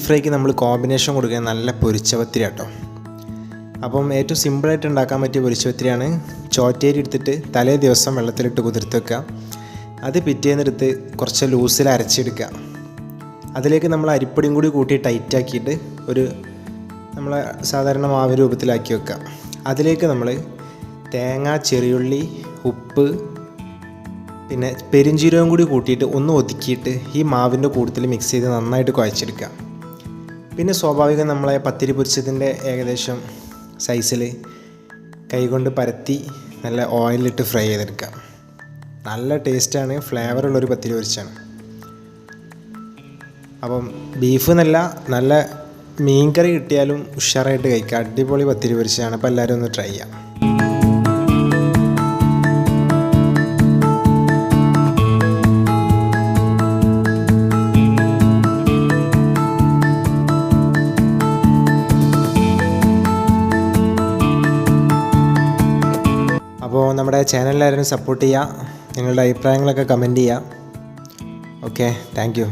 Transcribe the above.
Beef ഫ്രൈക്ക് നമ്മൾ combination കൊടുക്കുക നല്ല പൊരിച്ച പത്തിരി കേട്ടോ. അപ്പം ഏറ്റവും സിമ്പിളായിട്ട് ഉണ്ടാക്കാൻ പറ്റിയ പൊരിച്ച പത്തിരിയാണ്. ചോറ്റേരി എടുത്തിട്ട് തലേ ദിവസം വെള്ളത്തിലിട്ട് കുതിർത്ത് വെക്കുക. അത് പിറ്റേന്നെടുത്ത് കുറച്ച് ലൂസിൽ അരച്ചെടുക്കുക. അതിലേക്ക് നമ്മൾ അരിപ്പൊടിയും കൂടി കൂട്ടി ടൈറ്റാക്കിയിട്ട് ഒരു നമ്മൾ സാധാരണ മാവ് രൂപത്തിലാക്കി വെക്കുക. അതിലേക്ക് നമ്മൾ തേങ്ങ, ചെറിയുള്ളി, ഉപ്പ്, പിന്നെ പെരിഞ്ചീരകം കൂടി കൂട്ടിയിട്ട് ഒന്ന് ഒതുക്കിയിട്ട് ഈ മാവിൻ്റെ കൂട്ടത്തിൽ മിക്സ് ചെയ്ത് നന്നായിട്ട് കുഴച്ചെടുക്കുക. പിന്നെ സ്വാഭാവികം നമ്മളെ പത്തിരി പൊരിച്ചതിൻ്റെ ഏകദേശം സൈസിൽ കൈകൊണ്ട് പരത്തി നല്ല ഓയിലിട്ട് ഫ്രൈ ചെയ്തെടുക്കുക. നല്ല ടേസ്റ്റാണ്, ഫ്ലേവറുള്ളൊരു പത്തിരി പൊരിച്ചാണ്. അപ്പം ബീഫ് എന്നല്ല, നല്ല മീൻ കറി കിട്ടിയാലും ഉഷാറായിട്ട് കഴിക്കുക. അടിപൊളി പത്തിരി പൊരിച്ചാണ്. അപ്പോൾ എല്ലാവരും ഒന്ന് ട്രൈ ചെയ്യാം. അപ്പോൾ നമ്മുടെ ചാനലിലാരും സപ്പോർട്ട് ചെയ്യുക. നിങ്ങളുടെ അഭിപ്രായങ്ങളൊക്കെ കമൻറ്റ് ചെയ്യുക. Okay, thank you.